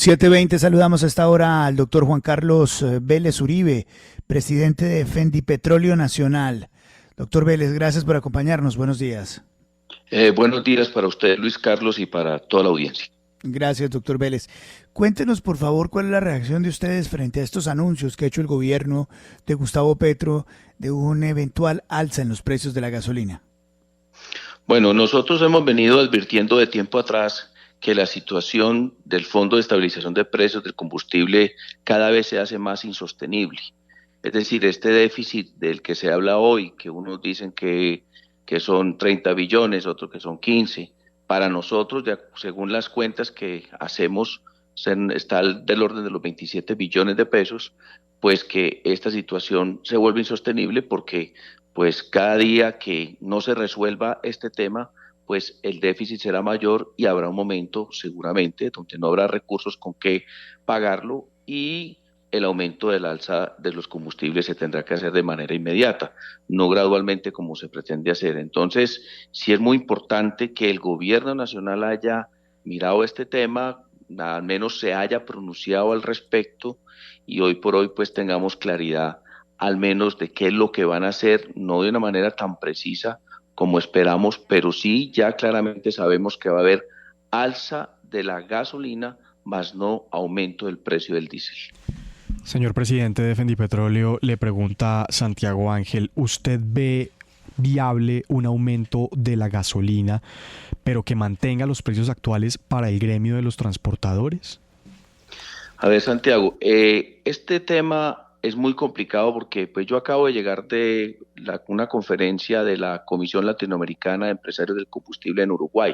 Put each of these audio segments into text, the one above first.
7:20, saludamos a esta hora al doctor Juan Carlos Vélez Uribe, presidente de Fendipetróleo Nacional. Doctor Vélez, gracias por acompañarnos. Buenos días. Buenos días para usted, Luis Carlos, y para toda la audiencia. Gracias, doctor Vélez. Cuéntenos, por favor, cuál es la reacción de ustedes frente a estos anuncios que ha hecho el gobierno de Gustavo Petro de un eventual alza en los precios de la gasolina. Bueno, nosotros hemos venido advirtiendo de tiempo atrás que la situación del Fondo de Estabilización de Precios del Combustible cada vez se hace más insostenible. Es decir, este déficit del que se habla hoy, que unos dicen que son 30 billones, otros que son 15, para nosotros, según las cuentas que hacemos, está del orden de los 27 billones de pesos, pues que esta situación se vuelve insostenible porque pues cada día que no se resuelva este tema, pues el déficit será mayor y habrá un momento seguramente donde no habrá recursos con que pagarlo y el aumento del alza de los combustibles se tendrá que hacer de manera inmediata, no gradualmente como se pretende hacer. Entonces, sí es muy importante que el gobierno nacional haya mirado este tema, al menos se haya pronunciado al respecto y hoy por hoy pues tengamos claridad al menos de qué es lo que van a hacer, no de una manera tan precisa como esperamos, pero sí ya claramente sabemos que va a haber alza de la gasolina, más no aumento del precio del diésel. Señor presidente de Fendipetróleo, le pregunta Santiago Ángel, ¿usted ve viable un aumento de la gasolina, pero que mantenga los precios actuales para el gremio de los transportadores? A ver, Santiago, este tema es muy complicado porque pues yo acabo de llegar de una conferencia de la Comisión Latinoamericana de Empresarios del Combustible en Uruguay.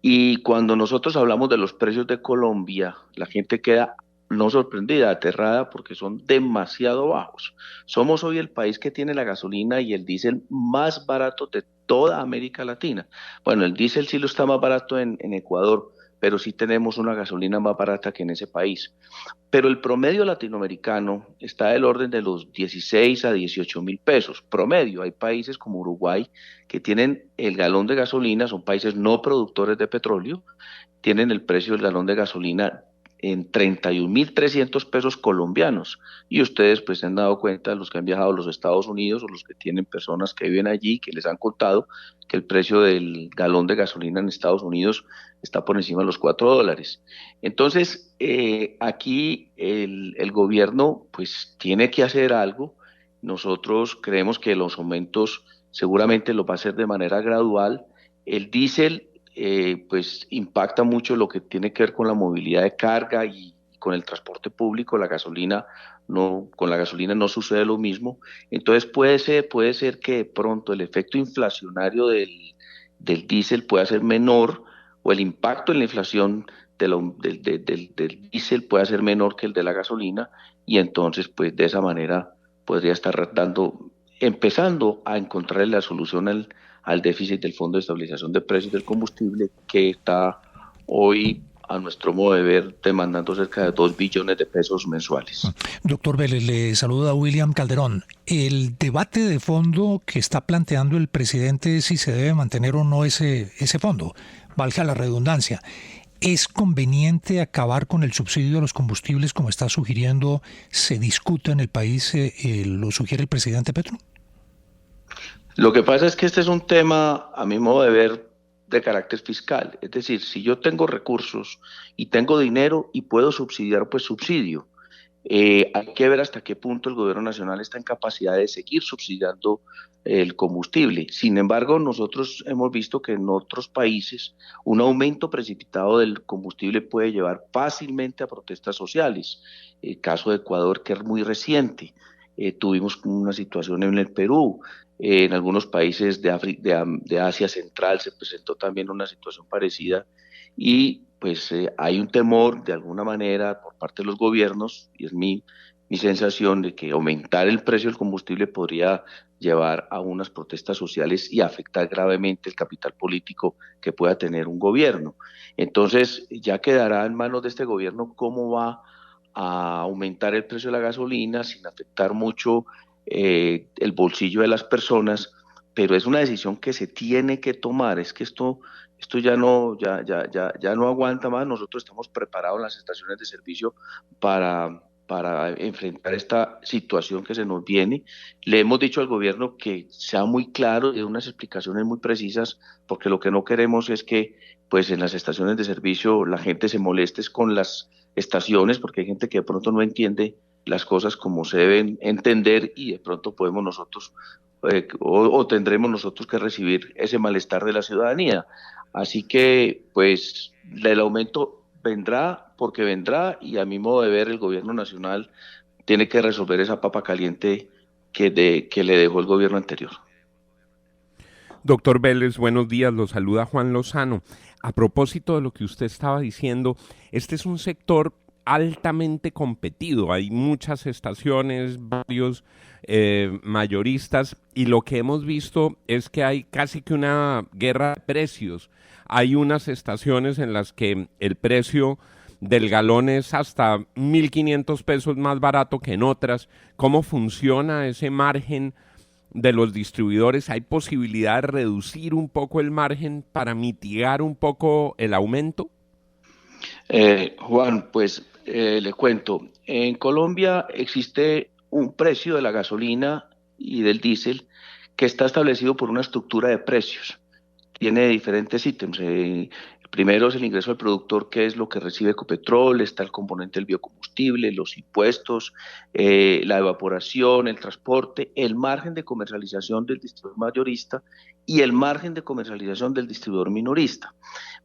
Y cuando nosotros hablamos de los precios de Colombia, la gente queda no sorprendida, aterrada porque son demasiado bajos. Somos hoy el país que tiene la gasolina y el diésel más barato de toda América Latina. Bueno, el diésel sí lo está más barato en Ecuador, pero sí tenemos una gasolina más barata que en ese país. Pero el promedio latinoamericano está del orden de los 16 a 18 mil pesos, promedio. Hay países como Uruguay que tienen el galón de gasolina, son países no productores de petróleo, tienen el precio del galón de gasolina en 31.300 pesos colombianos. Y ustedes pues se han dado cuenta, los que han viajado a los Estados Unidos o los que tienen personas que viven allí, que les han contado que el precio del galón de gasolina en Estados Unidos está por encima de los $4. Entonces, aquí el gobierno pues tiene que hacer algo. Nosotros creemos que los aumentos seguramente lo va a hacer de manera gradual. El diésel pues impacta mucho lo que tiene que ver con la movilidad de carga y con el transporte público. La gasolina no, con la gasolina no sucede lo mismo. Entonces puede ser que de pronto el efecto inflacionario del diésel pueda ser menor o el impacto en la inflación del diésel pueda ser menor que el de la gasolina y entonces pues de esa manera podría estar empezando a encontrar la solución al déficit del Fondo de Estabilización de Precios del Combustible que está hoy, a nuestro modo de ver, demandando cerca de 2 billones de pesos mensuales. Doctor Vélez, le saluda William Calderón. El debate de fondo que está planteando el presidente es si se debe mantener o no ese fondo, valga la redundancia. ¿Es conveniente acabar con el subsidio a los combustibles como está sugiriendo, se discute en el país, lo sugiere el presidente Petro? Lo que pasa es que este es un tema, a mi modo de ver, de carácter fiscal. Es decir, si yo tengo recursos y tengo dinero y puedo subsidiar, pues subsidio. Hay que ver hasta qué punto el gobierno nacional está en capacidad de seguir subsidiando el combustible. Sin embargo, nosotros hemos visto que en otros países un aumento precipitado del combustible puede llevar fácilmente a protestas sociales. El caso de Ecuador, que es muy reciente. Tuvimos una situación en el Perú. En algunos países de Asia Central se presentó también una situación parecida y pues hay un temor de alguna manera por parte de los gobiernos, y es mi sensación de que aumentar el precio del combustible podría llevar a unas protestas sociales y afectar gravemente el capital político que pueda tener un gobierno. Entonces ya quedará en manos de este gobierno cómo va a aumentar el precio de la gasolina sin afectar mucho el bolsillo de las personas, pero es una decisión que se tiene que tomar. Es que esto esto ya no aguanta más. Nosotros estamos preparados en las estaciones de servicio para enfrentar esta situación que se nos viene. Le hemos dicho al gobierno que sea muy claro y dé unas explicaciones muy precisas, porque lo que no queremos es que pues en las estaciones de servicio la gente se moleste con las estaciones, porque hay gente que de pronto no entiende las cosas como se deben entender y de pronto podemos nosotros o tendremos nosotros que recibir ese malestar de la ciudadanía. Así que pues el aumento vendrá porque vendrá, y a mi modo de ver el gobierno nacional tiene que resolver esa papa caliente que le dejó el gobierno anterior. Doctor Vélez, buenos días, lo saluda Juan Lozano. A propósito de lo que usted estaba diciendo, este es un sector altamente competido, hay muchas estaciones, varios mayoristas, y lo que hemos visto es que hay casi que una guerra de precios. Hay unas estaciones en las que el precio del galón es hasta 1.500 pesos más barato que en otras. ¿Cómo funciona ese margen de los distribuidores? ¿Hay posibilidad de reducir un poco el margen para mitigar un poco el aumento? Juan, pues le cuento, en Colombia existe un precio de la gasolina y del diésel que está establecido por una estructura de precios. Tiene diferentes ítems. El primero es el ingreso al productor, que es lo que recibe Ecopetrol, está el componente del biocombustible, los impuestos, la evaporación, el transporte, el margen de comercialización del distribuidor mayorista y el margen de comercialización del distribuidor minorista.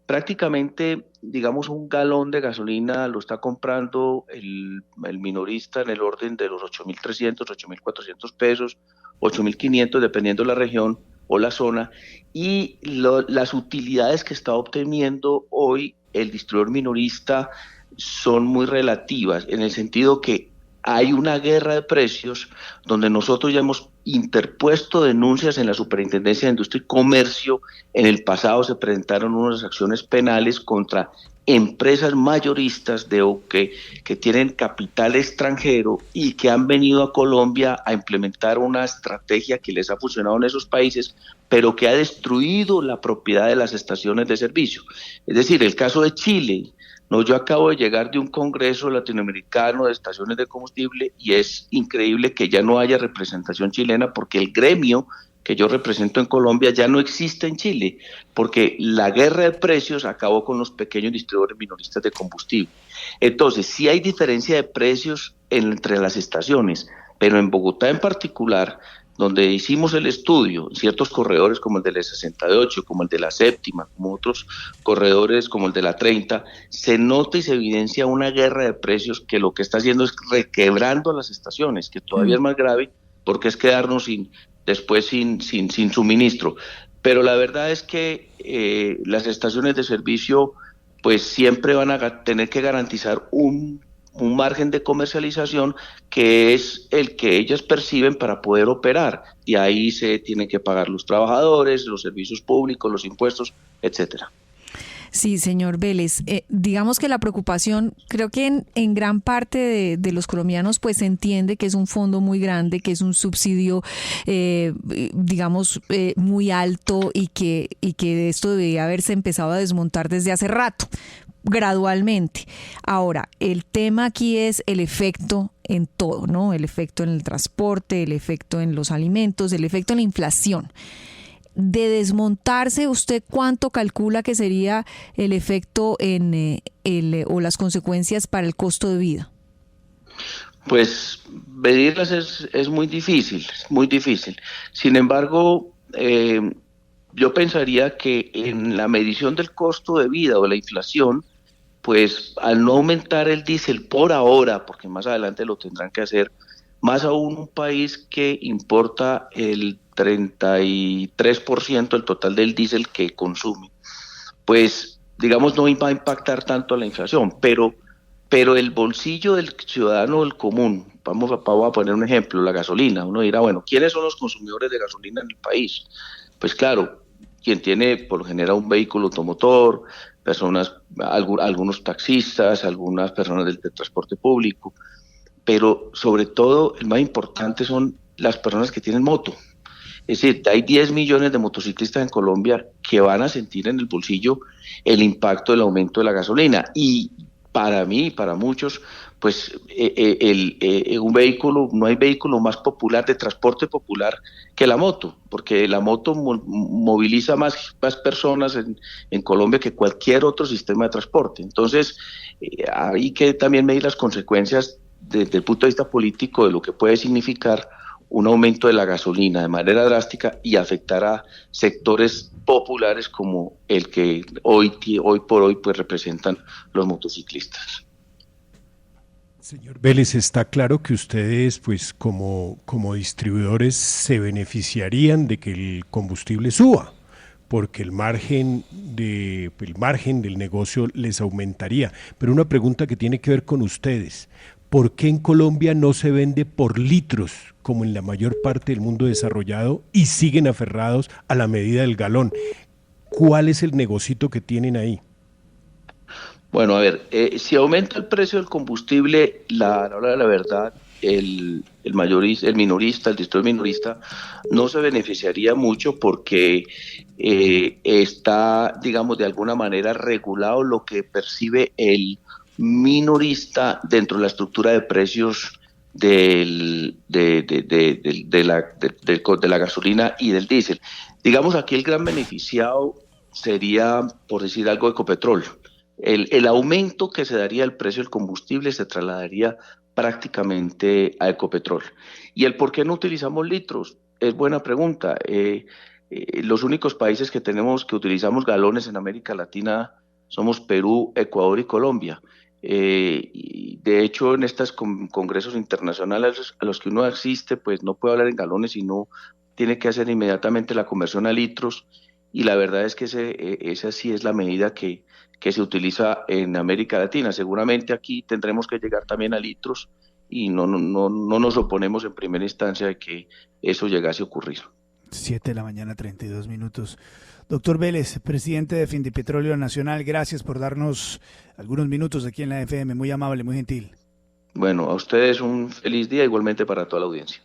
Prácticamente, digamos, un galón de gasolina lo está comprando el minorista en el orden de los 8.300, 8.400 pesos, 8.500, dependiendo de la región o la zona, y las utilidades que está obteniendo hoy el distribuidor minorista son muy relativas, en el sentido que hay una guerra de precios donde nosotros ya hemos interpuesto denuncias en la Superintendencia de Industria y Comercio. En el pasado se presentaron unas acciones penales contra empresas mayoristas que tienen capital extranjero y que han venido a Colombia a implementar una estrategia que les ha funcionado en esos países, pero que ha destruido la propiedad de las estaciones de servicio. Es decir, el caso de Chile. No, yo acabo de llegar de un congreso latinoamericano de estaciones de combustible y es increíble que ya no haya representación chilena, porque el gremio que yo represento en Colombia ya no existe en Chile, porque la guerra de precios acabó con los pequeños distribuidores minoristas de combustible. Entonces, sí hay diferencia de precios entre las estaciones, pero en Bogotá en particular, donde hicimos el estudio, ciertos corredores como el de la 68, como el de la séptima, como otros corredores como el de la 30, se nota y se evidencia una guerra de precios que lo que está haciendo es requebrando a las estaciones, que todavía es más grave porque es quedarnos después sin suministro. Pero la verdad es que las estaciones de servicio pues siempre van a tener que garantizar un margen de comercialización que es el que ellas perciben para poder operar, y ahí se tienen que pagar los trabajadores, los servicios públicos, los impuestos, etcétera. Sí, señor Vélez, digamos que la preocupación, creo que en gran parte de los colombianos pues se entiende que es un fondo muy grande, que es un subsidio muy alto y que esto debería haberse empezado a desmontar desde hace rato, gradualmente. Ahora, el tema aquí es el efecto en todo, ¿no? El efecto en el transporte, el efecto en los alimentos, el efecto en la inflación. De desmontarse, ¿usted cuánto calcula que sería el efecto o las consecuencias para el costo de vida? Pues medirlas es muy difícil, muy difícil. Sin embargo, yo pensaría que en la medición del costo de vida o la inflación, pues al no aumentar el diésel por ahora, porque más adelante lo tendrán que hacer, más aún un país que importa el 33% del total del diésel que consume, pues digamos no va a impactar tanto a la inflación, pero el bolsillo del ciudadano del común, vamos a poner un ejemplo, la gasolina. Uno dirá, bueno, ¿quiénes son los consumidores de gasolina en el país? Pues claro, quien tiene por lo general un vehículo automotor, algunos taxistas, algunas personas del transporte público, pero sobre todo el más importante son las personas que tienen moto. Es decir, hay 10 millones de motociclistas en Colombia que van a sentir en el bolsillo el impacto del aumento de la gasolina. Y para mí y para muchos, pues un vehículo, no hay vehículo más popular de transporte popular que la moto, porque la moto moviliza más personas en Colombia que cualquier otro sistema de transporte. Entonces, hay que también medir las consecuencias desde el punto de vista político de lo que puede significar un aumento de la gasolina de manera drástica y afectar a sectores populares como el que hoy por hoy pues representan los motociclistas. Señor Vélez, está claro que ustedes, pues como distribuidores, se beneficiarían de que el combustible suba, porque el margen del negocio les aumentaría. Pero una pregunta que tiene que ver con ustedes: ¿por qué en Colombia no se vende por litros como en la mayor parte del mundo desarrollado y siguen aferrados a la medida del galón? ¿Cuál es el negocito que tienen ahí? Bueno, a ver, si aumenta el precio del combustible, a la hora de la verdad, el minorista, el distribuidor minorista, no se beneficiaría mucho porque está, digamos, de alguna manera regulado lo que percibe el minorista dentro de la estructura de precios de la gasolina y del diésel. Digamos, aquí el gran beneficiado sería, por decir algo, Ecopetrol. El aumento que se daría del precio del combustible se trasladaría prácticamente a Ecopetrol. ¿Y el por qué no utilizamos litros? Es buena pregunta. Los únicos países que utilizamos galones en América Latina somos Perú, Ecuador y Colombia. Y de hecho, en estos congresos internacionales a los que uno asiste, pues no puede hablar en galones, sino tiene que hacer inmediatamente la conversión a litros. Y la verdad es que esa sí es la medida que se utiliza en América Latina. Seguramente aquí tendremos que llegar también a litros y no nos oponemos en primera instancia de que eso llegase a ocurrir. 7 de la mañana, 32 minutos. Doctor Vélez, presidente de Findipetróleo Nacional, gracias por darnos algunos minutos aquí en la FM. Muy amable, muy gentil. Bueno, a ustedes un feliz día, igualmente para toda la audiencia.